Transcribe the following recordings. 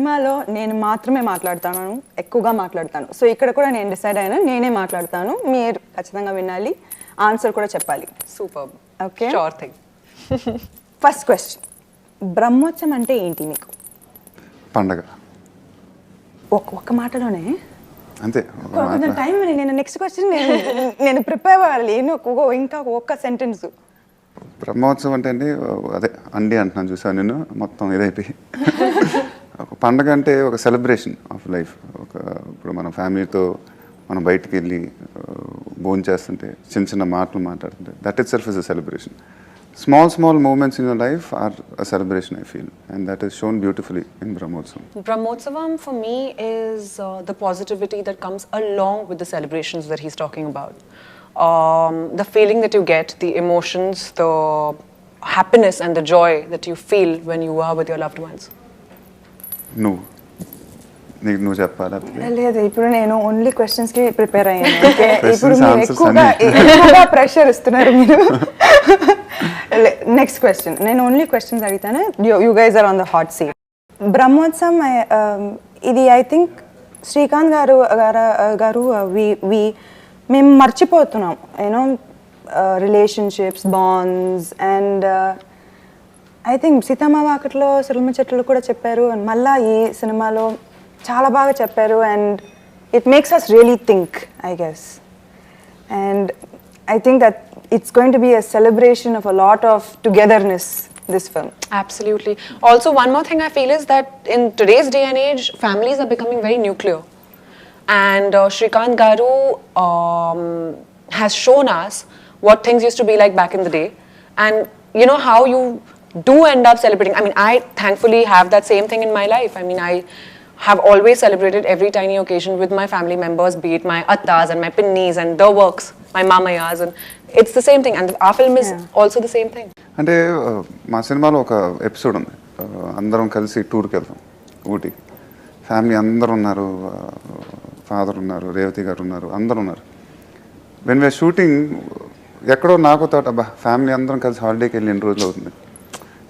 సినిమాలో నేను మాత్రమే మాట్లాడతాను, ఎక్కువగా మాట్లాడతాను. సో ఇక్కడ కూడా నేను డిసైడ్ అయినా నేనే మాట్లాడతాను, మీరు ఖచ్చితంగా వినాలి, ఆన్సర్ కూడా చెప్పాలి. Super. Okay, sure thing. First question, Brahmotsavam అంటే ఏంటి మీకు? పండగ. ఒక్క మాటలోనే అంతే. కొంచెం టైం నేను నెక్స్ట్ క్వశ్చన్ నేను ప్రిపేర్ అవ్వాలి, ఇంకా ఒక్క సెంటెన్స్. బ్రహ్మోత్సవం అంటే అండి అదే అండి అంటున్నాను, చూసాను నేను మొత్తం ఇదైపోయి. ఒక పండగ అంటే ఒక సెలబ్రేషన్ ఆఫ్ లైఫ్. ఇప్పుడు మన ఫ్యామిలీతో మనం బయటికి వెళ్ళి భోజనం చేస్తుంటే చిన్న చిన్న మాటలు మాట్లాడుతుంటే that it self is a celebration. Small moments in your life are a celebration, I feel, and that is shown beautifully in Brahmotsavam. Brahmotsavam for me is the positivity that comes along with the celebrations that he's talking about. The feeling that you get, the emotions, the happiness and the joy that you feel when you are with your loved ones. నువ్వు చెప్పాలా? లేదు, ఇప్పుడు నేను only questions కి prepare అయ్యాను. ఇప్పుడు మీరు ఎక్కువగా ప్రెషర్ ఇస్తున్నారు మీరు. నెక్స్ట్ క్వశ్చన్, నేను ఓన్లీ క్వశ్చన్స్ అడుగుతాను, you guys are on the hot seat. Brahmotsavam ఇది ఐ థింక్ శ్రీకాంత్ గారు మేము మర్చిపోతున్నాం you know relationships, bonds, and I think Seethamma Vakitlo Sirimalle చెట్లు కూడా చెప్పారు, అండ్ మళ్ళీ ఈ సినిమాలో చాలా బాగా చెప్పారు, and it makes us really think, I guess. And I think that it's going to be a celebration of a lot of togetherness, this film. Absolutely. Also, one more thing I feel is that in today's day and age, families are becoming very nuclear. And Srikanth Garu has shown us what things used to be like back in the day. And you know how you do end up celebrating. I mean, I thankfully have that same thing in my life. I mean, I have always celebrated every tiny occasion with my family members, be it my attas and my pinnis and their works, my mamayas, and it's the same thing. And our film is also the same thing. అంటే మా సినిమాలో ఒక episode ఉంది, అందరం కలిసి టూర్కి వెళ్తాం Ooty. Family అందరు ఉన్నారు, ఫాదర్ ఉన్నారు, రేవతి గారు ఉన్నారు, అందరు ఉన్నారు. వెన్ వీఆర్ షూటింగ్ ఎక్కడో నాకు థాట్, అబ్బా ఫ్యామిలీ అందరం కలిసి హాలిడేకి వెళ్ళి ఎన్ని రోజులు అవుతుంది.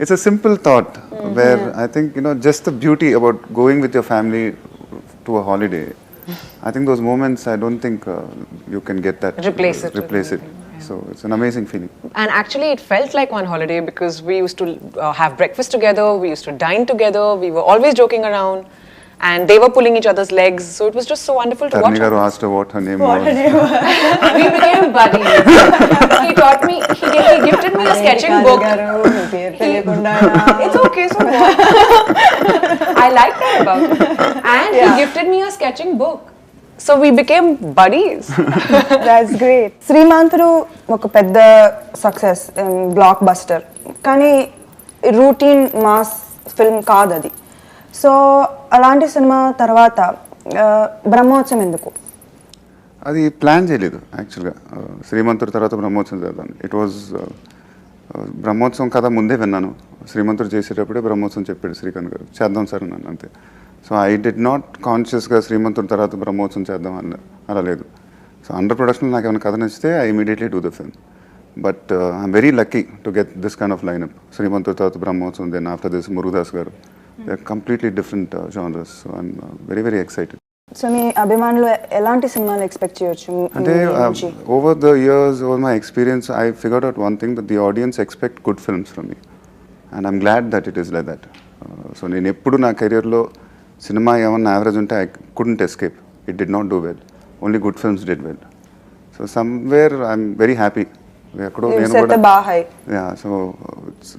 It's a simple thought where I think, you know, just the beauty about going with your family to a holiday. I think those moments, I don't think you can get that. Replace it. Yeah. So it's an amazing feeling. And actually it felt like one holiday because we used to have breakfast together, we used to dine together, we were always joking around. And they were pulling each other's legs, so it was just so wonderful to watch. Tarni asked her what her name was. We became buddies. He taught me, he gifted me a sketching book. It's okay, so what? I like that about him. And he gifted me a sketching book. So we became buddies. That's great. శ్రీమంతుడు ఒక పెద్ద success, block buster, కానీ routine mass film కాదు అది. So అలాంటి cinema తర్వాత బ్రహ్మోత్సవం ఎందుకు? అది plan చేయలేదు యాక్చువల్గా. శ్రీమంతుడి తర్వాత బ్రహ్మోత్సవం చేద్దాం. ఇట్ వాజ్ బ్రహ్మోత్సవం కథ ముందే విన్నాను, శ్రీమంతుడు చేసేటప్పుడే బ్రహ్మోత్సవం చెప్పాడు శ్రీకాంత్ గారు, చేద్దాం సార్ అన్నాను అంతే. సో ఐ డిడ్ నాట్ కాన్షియస్గా శ్రీమంతుడి తర్వాత బ్రహ్మోత్సవం చేద్దాం అలా లేదు. సో అండర్ ప్రొడక్షన్లో నాకు ఏమైనా కథ నచ్చితే I immediately do the film. But I'm very lucky to get this kind of lineup. శ్రీమంతుడి తర్వాత Brahmotsavam, then after this Murugadoss garu. They're completely different genres, so I'm very, very excited. So మీ అభిమానులు ఎలాంటి సినిమాలు ఎక్స్పెక్ట్ చేయొచ్చు? అంటే over the years, over my experience, I figured out one thing, that the audience expect good films from me, and I'm glad that it is like that. So నేను ఎప్పుడు నా కెరియర్లో సినిమా ఏమన్నా యావరేజ్ ఉంటే I couldn't escape. It did not do well. Only good films did well. So somewhere I'm very happy. ఎక్కడో నేను కూడా yeah, so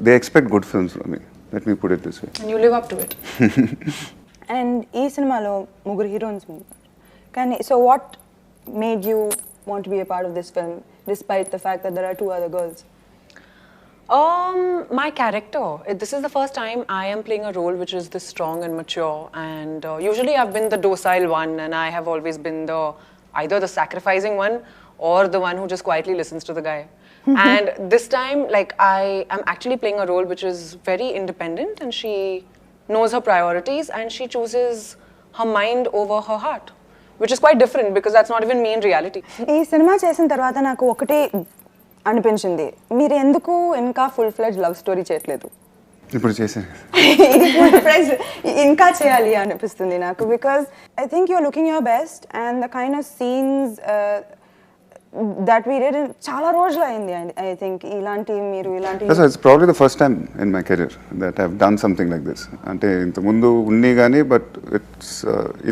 they expect good films from me. Let me put it this way. And you live up to it. And ఈ సినిమాలో ముగ్గురు heroines కానీ, so what made you want to be a part of this film despite the fact that there are two other girls? My character. This is the first time I am playing a role which is this strong and mature, and usually I've been the docile one, and I have always been either the sacrificing one or the one who just quietly listens to the guy. And this time, like, I am actually playing a role which is very independent, and she knows her priorities and she chooses her mind over her heart, which is quite different because that's not even me in reality. ఈ cinema చేసిన తర్వాత నాకు ఒకటే అనిపించింది, మీరు ఎందుకు ఇంకా full fledged love story చేయట్లేదు? ఇప్పుడు చేశాను. ఇంకా చేయాలి అనిపిస్తుంది నాకు, because I think you're looking your best and the kind of scenes that we did చాలా రోజులు అయింది. ఐ థింక్ మీరు ఇలాంటి it's probably the first time in my career that I've done something like this. అంటే ఇంతకుముందు ఉన్నాయి కానీ but it's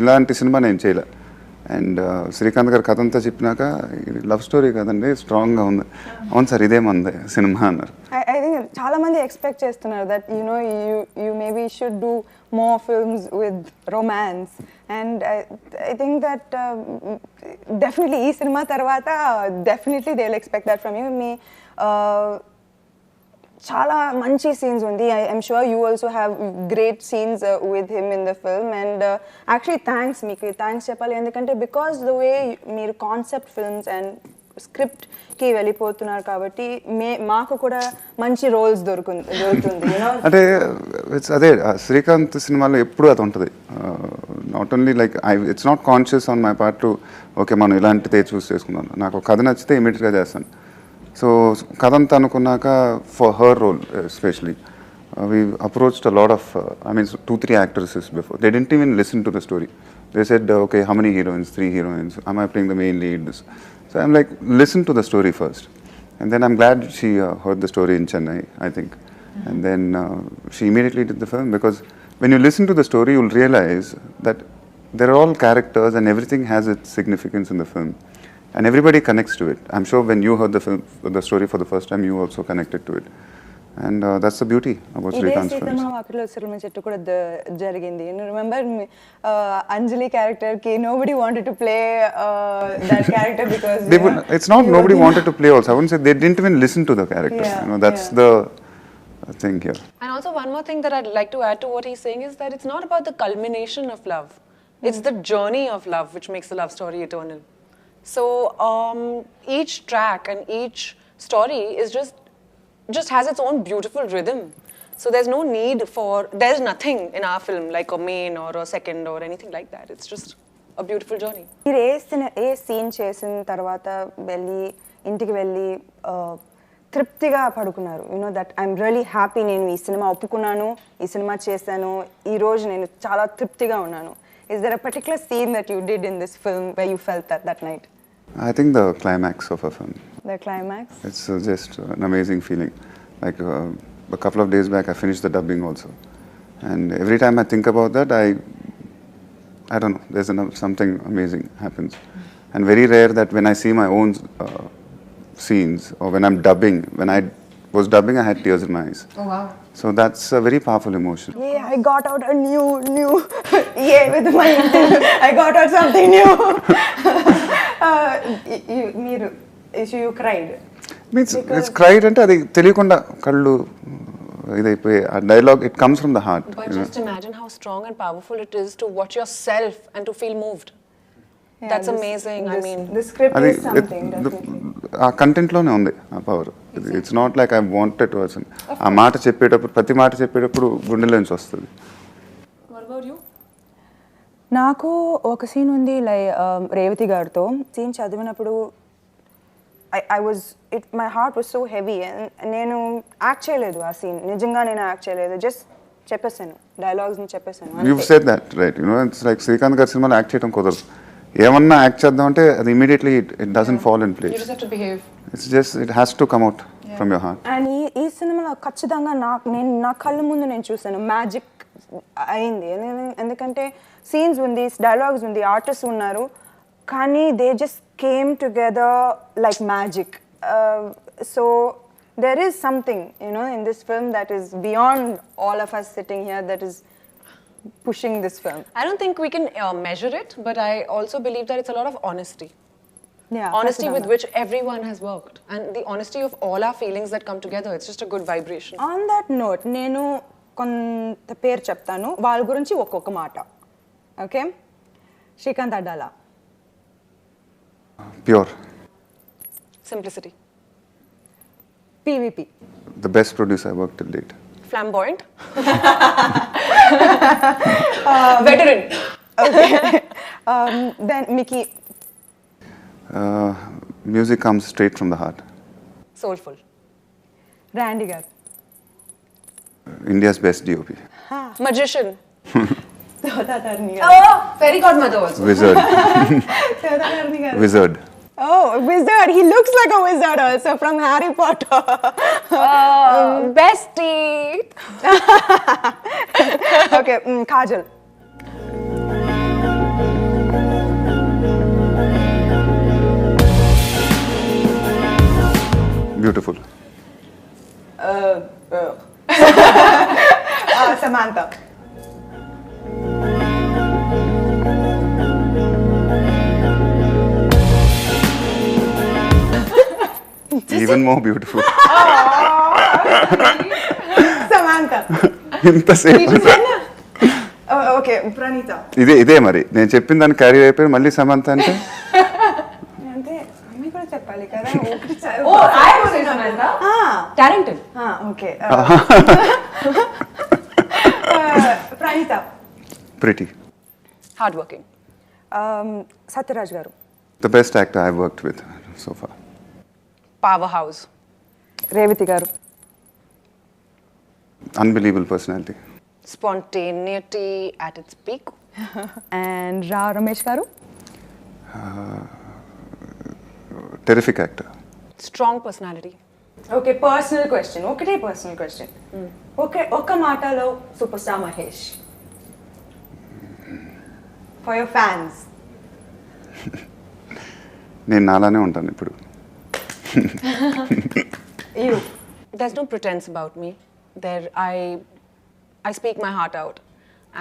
ఇలాంటి సినిమా నేను చేయలే. అండ్ శ్రీకాంత్ గారు కథ అంతా చెప్పినాక లవ్ స్టోరీ కదండి, స్ట్రాంగ్గా ఉంది. అవును సార్ ఇదేమంది సినిమా అన్నారు. ఐ థింక్ చాలా మంది ఎక్స్పెక్ట్ చేస్తున్నారు that you maybe should do more films with romance, and I think that definitely ఈ సినిమా తర్వాత definitely they will expect that from you. మీ చాలా మంచి సీన్స్ ఉంది. I'm sure you also have great scenes with him in the film. And actually మీకు thanks చెప్పాలి, ఎందుకంటే బికాస్ ద వే మీరు కాన్సెప్ట్ ఫిల్మ్స్ అండ్ స్క్రిప్ట్కి వెళ్ళిపోతున్నారు కాబట్టి మాకు కూడా మంచి రోల్స్ దొరుకుతుంది. అంటే అదే శ్రీకాంత్ సినిమాలో ఎప్పుడు అది ఉంటుంది. Not only like it's not conscious on my part to okay మనం ఇలాంటిదే చూస్ చేసుకున్నాను. నాకు కథ నచ్చితే ఇమీడియట్గా చేస్తాను. సో కథ అంతా అనుకున్నాక for her role especially we approached a lot of 2-3 actresses before. They didn't even listen to the story. They said okay, how many heroines? 3 heroines. Am I playing the main lead? So I'm like, listen to the story first. And then I'm glad she heard the story in Chennai, I think. And then she immediately did the film, because when you listen to the story you'll realize that they're all characters and everything has its significance in the film. And everybody connects to it. I'm sure when you heard the story for the first time, you also connected to it. And that's the beauty about Srikanth's films. చెట్టు కూడా జరిగింది. Remember Anjali character ki nobody wanted to play that character because it's not nobody wanted to play also. I wouldn't say they didn't even listen to the character. Yeah, that's the thing here. And also one more thing that I'd like to add to what he's saying is that it's not about the culmination of love. It's the journey of love which makes the love story eternal. So each track and each story is just has its own beautiful rhythm. So there's nothing in our film like a main or a second or anything like that. It's just a beautiful journey. మీరు ఏ scene చేసిన తర్వాత ఇంటికి వెళ్ళి తృప్తిగా పడుకున్నారు? That I'm really happy, నేను ఈ cinema ఒప్పుకున్నాను, ఈ సినిమా చేశాను, ఈ రోజు నేను చాలా తృప్తిగా ఉన్నాను. Is there a particular scene that you did in this film where you felt that night? I think the climax of a film. The climax? It's just an amazing feeling. Like a couple of days back I finished the dubbing also. And every time I think about that, I don't know, there's something amazing happens. And very rare that when I see my own scenes or when I'm dubbing, when I was dubbing I had tears in my eyes. Oh wow. So that's a very powerful emotion. Yeah, I got out a new with my I got out something new. You cried. Means it's cried ante adi teliyakunda kallu idaipoye a dialogue, it comes from the heart. But just imagine how strong and powerful it is to watch yourself and to feel moved. Yeah, that's amazing. I mean, the script is something definitely. ఆ content లోనే ఉంది ఆ power. It's not like I wanted to అసలు ఆ మాట చెప్పేటప్పుడు ప్రతి మాట చెప్పేటప్పుడు గుండెల నుంచి వస్తుంది. what about you? నాకు ఒక సీన్ ఉంది రేవతి గారితో. సీన్ చదివినప్పుడు my heart was so heavy and నేను యాక్ట్ చేయలేదు ఆ సీన్. నిజంగా నేను యాక్ట్ చేయలేదు, జస్ట్ చెప్పేసాను, డైలాగ్స్ ని చెప్పేసాను. You've said that right, it's like Srikanth గారి సినిమాలో యాక్ట్ చేయడం కుదరదు. ఏమన్నా యాక్ట్ చేద్దాం అంటే అది immediately it doesn't fall in place. You just have to behave. It's just it has to come out from your heart. And ఈ సినిమాలో ఖచ్చితంగా నా కళ్ళ ముందు నేను చూసాను మ్యాజిక్ అయింది. ఎందుకంటే సీన్స్ ఉంది, డైలాగ్స్ ఉంది, ఆర్టిస్ట్ ఉన్నారు, కానీ they just came together like magic. So there is something in this film that is beyond all of us sitting here that is pushing this film. I don't think we can measure it, but I also believe that it's a lot of honesty. Yeah, Honesty with which everyone has worked, and the honesty of all our feelings that come together. It's just a good vibration. On that note, నేను కొంత పేరు చెప్తాను, వాళ్ళ గురించి ఒక్కొక్క మాట. Okay, Srikanth అడ్డాలా. Pure. Simplicity. PVP. The best producer I worked till date. Flamboyant. Veteran. Okay. Then Mickey. Music comes straight from the heart. Soulful. Randy గారు. India's best DOP, Magician. సోదాగర్ని Oh, fairy godmother also. Wizard, గారు. Wizard. Oh, wizard. He looks like a wizard also from Harry Potter. Bestie. Okay, Kajal. Beautiful. Samantha. Even more beautiful. Samantha. ఇంతసేపు Oh, okay, Pranita. ఇదే మరి నేను చెప్పిన దాన్ని carry అయిపోయి మళ్ళీ సమంత అంటే అంటే అమ్మాయి కూడా చెప్పాలి కదా. Oh, I was in Samantha. Tarrington. Okay. Pranita. Pretty. Hardworking. Satyaraj garu. The best actor I worked with so far. Powerhouse. Revati garu. Unbelievable personality. Spontaneity at its peak. And Ramesh garu. Terrific actor. Strong personality. Okay, personal question. ఒకటే personal question. Okay, ఒక్క మాటలో super star Mahesh. For your fans. నేను నాలానే ఉంటాను ఇప్పుడు. You. There's no pretense about me. I speak my heart out,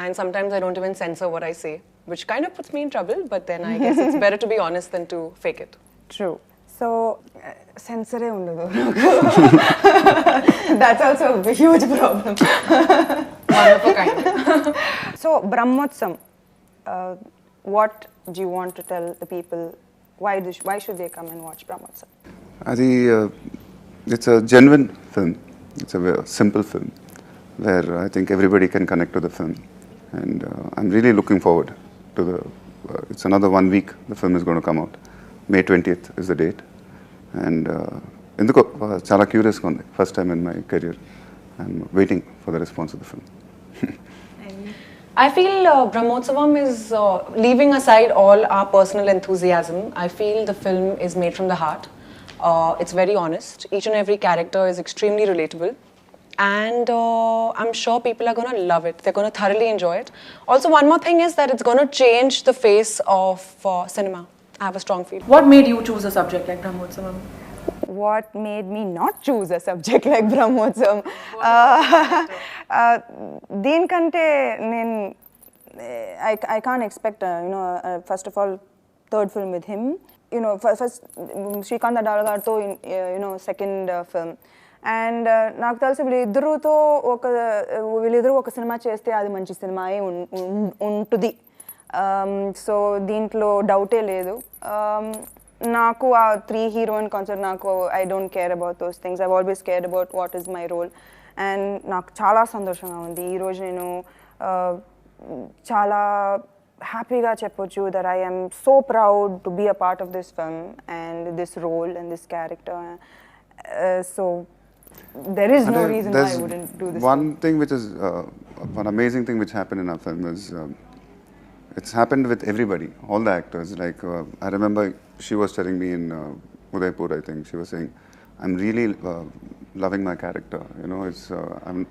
and sometimes I don't even censor what I say, which kind of puts me in trouble. But then I guess it's better to be honest than to fake it. True. So, సెన్సరే ఉండదు. That's also a huge problem. One of a kind. So, Brahmotsavam, what do you want to tell the people? Why should they come and watch Brahmotsavam? అది it's a genuine film. It's a simple film where I think everybody can connect to the film and I'm really looking forward to the it's another 1 week the film is gonna come out. May 20th is the date. And ఎందుకో చాలా క్యూరియస్గా ఉంది. First time in my career I'm waiting for the response of the film. I feel Brahmotsavam is leaving aside all our personal enthusiasm. I feel the film is made from the heart. It's very honest. Each and every character is extremely relatable. And I'm sure people are going to love it. They're going to thoroughly enjoy it. Also, one more thing is that it's going to change the face of cinema. I have a strong feeling. What made you choose a subject like Brahmotsavam? What made me not choose a subject like Brahmotsavam? దీనికంటే నేను I can't expect, first of all, third film with him. First Srikanth Addala గారితో, second film. And నాకు తెలిసి వీళ్ళిద్దరూ ఒక cinema చేస్తే అది మంచి సినిమాయే ఉంటుంది. సో దీంట్లో డౌటే లేదు. నాకు ఆ 3 హీరోయిన్ కాన్సెప్ట్ నాకు I don't care about those things. I always care about what is my role. And నాకు చాలా సంతోషంగా ఉంది ఈరోజు. నేను చాలా హ్యాపీగా చెప్పొచ్చు that I am so proud to be a part of this film and this role and this character. So there is no reason why I wouldn't do this. One thing which is one amazing thing which happened in our film is it's happened with everybody, all the actors. Like I remember she was telling me in Udaipur, I think she was saying, I'm really loving my character. It's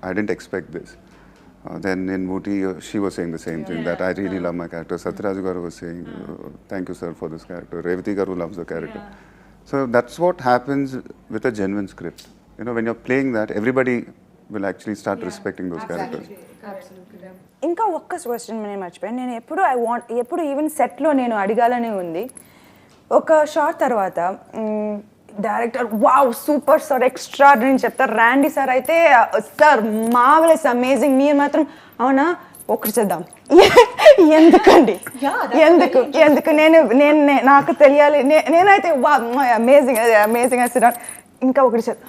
I didn't expect this. Then in Muti, she was saying the same thing, that I really love my character. Satyaraj garu was saying, thank you sir for this character. Revati garu loves the character. So that's what happens with a genuine script. When you're playing that, everybody will actually start respecting those characters. ఇంకా ఒక్క question నేను మర్చిపోయాను. నేను ఎప్పుడు even సెట్లో నేను అడగాలనే ఉంది. ఒక షార్ట్ తర్వాత director wow super sir extraordinary అని చెప్తారు. ర్యాండీ సార్ అయితే సార్ మార్వెలస్ అమేజింగ్. మీరు మాత్రం అవునా ఒకటి చేద్దాం. ఎందుకండి ఎందుకు నేను నాకు తెలియాలి. నేనైతే వా అమేజింగ్ అమేజింగ్ అని ఇంకా ఒకటి చేద్దాం.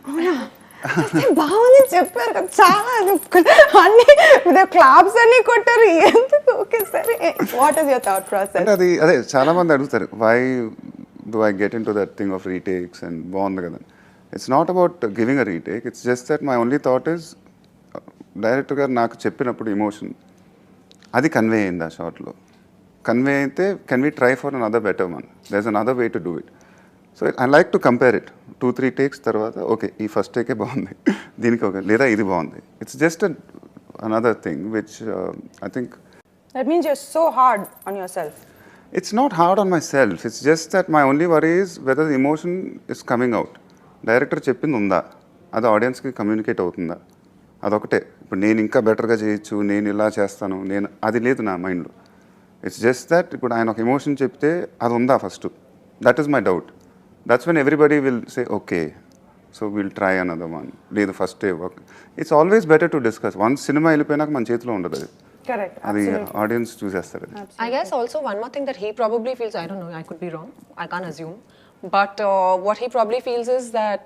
అవునా బాగుంది చెప్పారు కదా చాలా అన్ని క్లాప్స్ అన్ని కొట్టారు. ఎందుకు ఓకే సరే what is your thought process? అదే చాలా మంది అడుగుతారు, why do I get into that thing of retakes and bond? It's not about giving a retake. It's just that my only thought is director గారు నాకు చెప్పినప్పుడు emotion అది convey అయింది ఆ షార్ట్లో. కన్వే అయితే can we try for another better one, there is another way to do it. So I like to compare it 2-3 takes తర్వాత okay ఈ ఫస్ట్ టేకే బాగుంది దీనికి ఓకే లేదా ఇది బాగుంది. It's just another thing which I think That means you're so hard on yourself. it's not hard on myself, it's just that my only worry is whether the emotion is coming out. Director చెప్పింది ఉందా, అది ఆడియన్స్కి communicate అవుతుందా, అదొకటే. ఇప్పుడు నేను ఇంకా బెటర్గా చేయొచ్చు, నేను ఇలా చేస్తాను, నేను అది లేదు నా మైండ్లో. ఇట్స్ జస్ట్ దట్ ఇప్పుడు ఆయన ఒక ఎమోషన్ చెప్తే అది ఉందా first, that is my doubt. That's when everybody will say okay so will try another one, లేదు first day work. It's always better to discuss. Once సినిమా వెళ్ళిపోయినాక మన చేతిలో ఉండదు అది, Correct. అది Absolutely. ఆడియన్స్ చూసేస్తారు అది. I guess also one more thing that he probably feels, I don't know, I could be wrong, I can't assume, but what he probably feels is that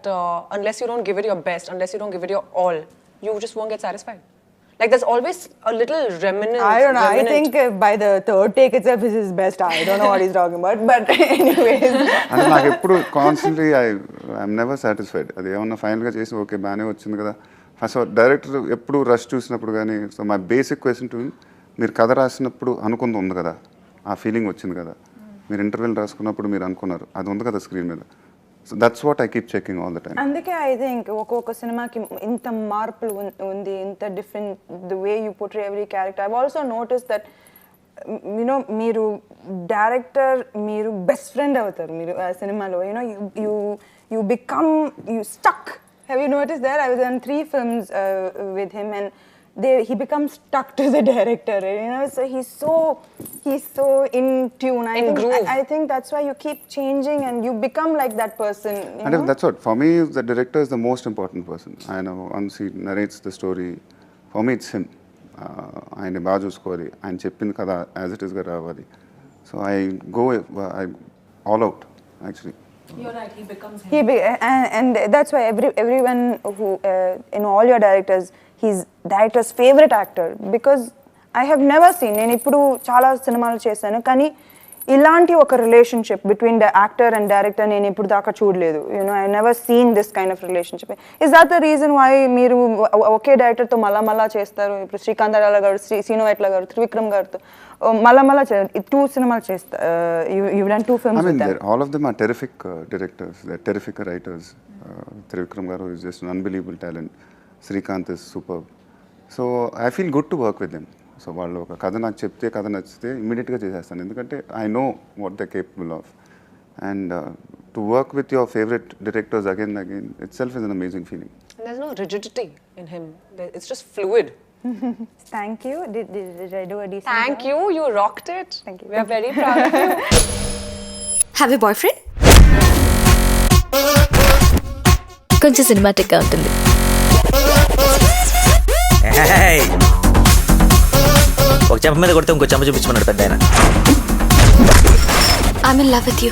unless you don't give it your best, unless you don't give it your all, you just won't get satisfied. Like there's always a little remnant. I don't know. I think by the third take itself is his best. I don't know what he's talking about. But anyways. అంటే నాకు ఎప్పుడు constantly I'm never satisfied. అది ఏమన్నా ఫైనల్గా చేసి okay బాగానే వచ్చింది కదా. ఫస్ట్ డైరెక్టర్ ఎప్పుడు రష్ చూసినప్పుడు కానీ, so my basic question to మీరు కథ రాసినప్పుడు అనుకుంది ఉంది కదా, ఆ ఫీలింగ్ వచ్చింది కదా, మీరు ఇంటర్వ్యూలు రాసుకున్నప్పుడు మీరు అనుకున్నారు అది ఉంది కదా స్క్రీన్ మీద. So that's what I keep checking all the time. అందుకే ఐ థింక్ ఒక్కొక్క సినిమాకి ఇంత మార్పులు ఉంది, ఇంత different the way you portray every character. I also notice that you know మీరు డైరెక్టర్, మీరు బెస్ట్ ఫ్రెండ్ అవుతారు మీరు ఆ సినిమాలో. You know you become you stuck. Have you noticed that? I was in 3 films with him, and he becomes stuck to the director. You know, so he's so in tune. I think that's why you keep changing and you become like that person. And that's what for me, the director is the most important person. I know once he narrates the story, for me it's him. ఆయన బాగా చూసుకోవాలి, ఆయన చెప్పింది కదా as it is గా రావాలి. So I all out actually. You're right, he becomes him. And that's why everyone who in all your directors, he's director's favorite actor, because I have never seen, నేను ఇప్పుడు చాలా సినిమాలు చేశాను కానీ ఇలాంటి ఒక relationship between the actor and director నేను ఇప్పుడు దాకా చూడలేదు. You know I never seen this kind of relationship. Is that the reason why మీరు ఒకే డైరెక్టర్తో మళ్ళా చేస్తారు? ఇప్పుడు శ్రీకాంత్ అడ్డాల గారు, శ్రీను వైట్ల గారు, త్రివిక్రమ్ గారితో మళ్ళా 2 సినిమాలు చేస్తారు. You done 2 films with them. All of them are terrific directors, they're terrific writers. Trivikram garu is just an unbelievable talent. Srikanth is superb. So I feel good to work with them. So వాళ్ళు ఒక కథ నాకు చెప్తే, కథ నచ్చితే ఇమ్మీడియట్గా చేసేస్తాను, ఎందుకంటే I know what they capable of. And to work with your favourite directors again it self is an amazing feeling. There's no rigidity in him. It's just fluid. Thank you. Did I do a decent Thank job? you. You rocked it. Thank you. We are very proud of you. Have a boy friend? కొంచెం సినిమాటిక్గా ఉంటుంది. ఒక చెంప మీద కొడితే ఇంకో చెంప చూపించమన్నాడు పెద్ద ఆయన. I am in love with you.